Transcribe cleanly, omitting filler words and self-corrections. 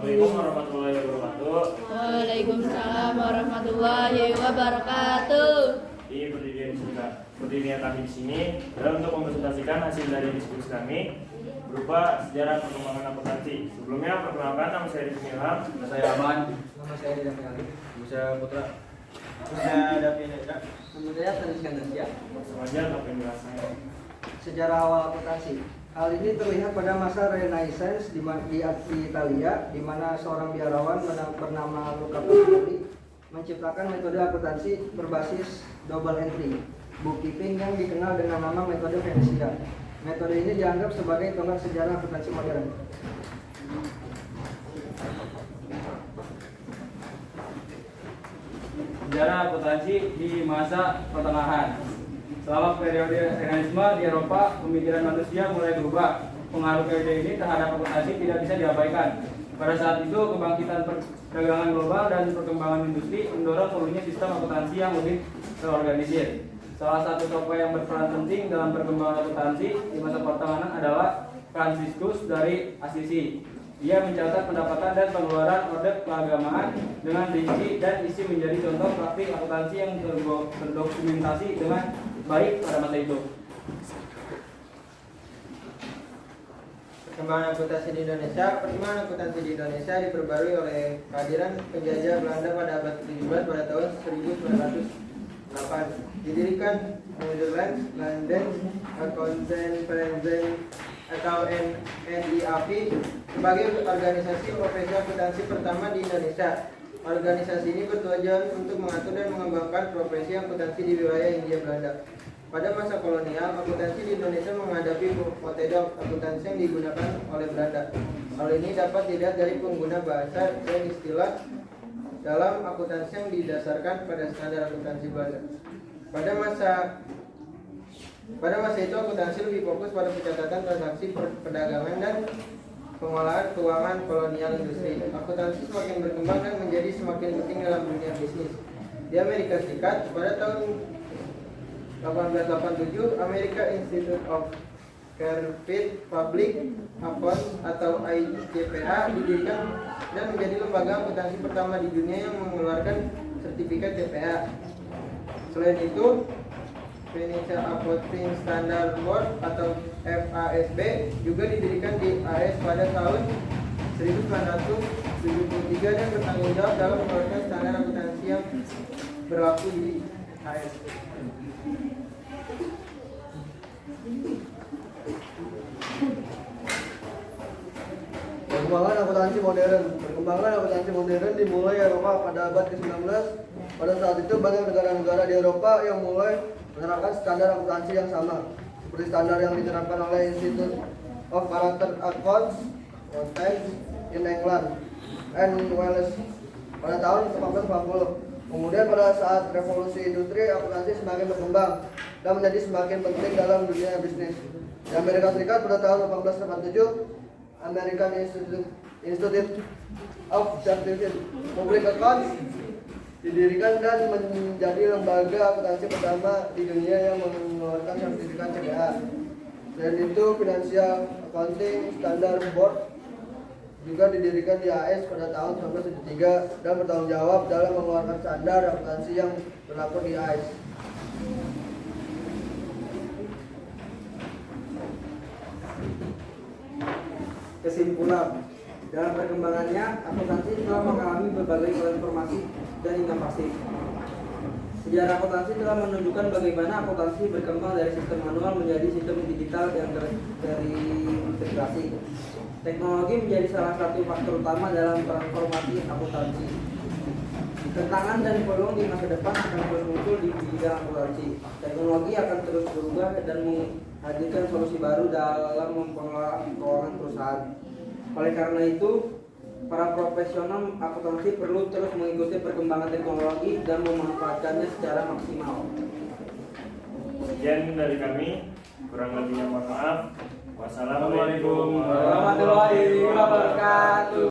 Assalamualaikum warahmatullahi wabarakatuh. Waalaikumsalam warahmatullahi wabarakatuh. Berdirinya kami di sini adalah untuk mempresentasikan hasil dari diskusi kami berupa sejarah perkembangan akuntansi. Sebelumnya perkenalkan, nama saya Rizky Ilham. Nama saya Aman. Nama saya Dida Pengali. Nama saya Putra. Nama saya Davi Nedra. Nama saya Tanis Kandasia. Semuanya apa penjelasannya? Sejarah awal akuntansi. Hal ini terlihat pada masa Renaissance di Italia, di mana seorang biarawan bernama Luca Pacioli menciptakan metode akuntansi berbasis double entry, bookkeeping yang dikenal dengan nama metode Venesia. Metode ini dianggap sebagai tonggak sejarah akuntansi modern. Sejarah akuntansi di masa pertengahan. Selama periode Renaisme di Eropa, pemikiran manusia mulai berubah. Pengaruh periode ini terhadap akuntansi tidak bisa diabaikan. Pada saat itu, kebangkitan perdagangan global dan perkembangan industri mendorong perlunya sistem akuntansi yang lebih terorganisir. Salah satu tokoh yang berperan penting dalam perkembangan akuntansi di masa pertengahan adalah Franciscus dari Assisi. Ia mencatat pendapatan dan pengeluaran orde keagamaan dengan rinci dan isi menjadi contoh praktik akuntansi yang terdokumentasi dengan baik pada masa itu. Perkembangan akuntansi di Indonesia. Perkembangan akuntansi di Indonesia diperbarui oleh kehadiran penjajah Belanda pada abad ke-17 pada tahun 1908. Didirikan Netherlands London Accountancy atau NIAP sebagai organisasi profesi akuntansi pertama di Indonesia. Organisasi ini bertujuan untuk mengatur dan mengembangkan profesi akuntansi di wilayah Hindia Belanda. Pada masa kolonial, akuntansi di Indonesia menghadapi metode akuntansi yang digunakan oleh Belanda. Hal ini dapat dilihat dari pengguna bahasa dan istilah dalam akuntansi yang didasarkan pada standar akuntansi Belanda. Pada masa itu akuntansi lebih fokus pada pencatatan transaksi perdagangan dan pengolahan keuangan kolonial industri. Akuntansi semakin berkembang dan menjadi semakin penting dalam dunia bisnis. Di Amerika Serikat, pada tahun 1887, American Institute of Certified Public Accounts atau ICPA didirikan dan menjadi lembaga akuntansi pertama di dunia yang mengeluarkan sertifikat CPA. Selain itu, Financial Accounting Standard Board atau FASB juga didirikan di AS pada tahun 1973 dan bertanggung jawab dalam mengeluarkan standar akuntansi yang berlaku di AS. Perkembangan akuntansi modern. Perkembangan akuntansi modern dimulai Eropa pada abad ke-19. Pada saat itu banyak negara-negara di Eropa yang mulai menerapkan standar akuntansi yang sama, seperti standar yang diterapkan oleh Institute of Chartered Accountants in England and Wales pada tahun 1840. Kemudian pada saat revolusi industri, akuntansi semakin berkembang dan menjadi semakin penting dalam dunia bisnis. Di Amerika Serikat pada tahun 1887, American Institute of Certified Public Accounts didirikan dan menjadi lembaga akuntansi pertama di dunia yang mengeluarkan sertifikat CPA. Selain itu, Financial Accounting Standard Board juga didirikan di AS pada tahun 1973 dan bertanggung jawab dalam mengeluarkan standar akuntansi yang berlaku di AS. Kesimpulan, dalam perkembangannya, akuntansi telah mengalami berbagai transformasi dan inovasi. Sejarah akuntansi telah menunjukkan bagaimana akuntansi berkembang dari sistem manual menjadi sistem digital yang terintegrasi. Teknologi menjadi salah satu faktor utama dalam transformasi akuntansi. Tantangan dan peluang di masa depan akan terus muncul di bidang akuntansi. Teknologi akan terus berubah dan menghadirkan solusi baru dalam mengelola keuangan perusahaan. Oleh karena itu, para profesional akuntansi perlu terus mengikuti perkembangan teknologi dan memanfaatkannya secara maksimal. Sekian dari kami, kurang lebihnya mohon maaf. Wassalamualaikum warahmatullahi wabarakatuh.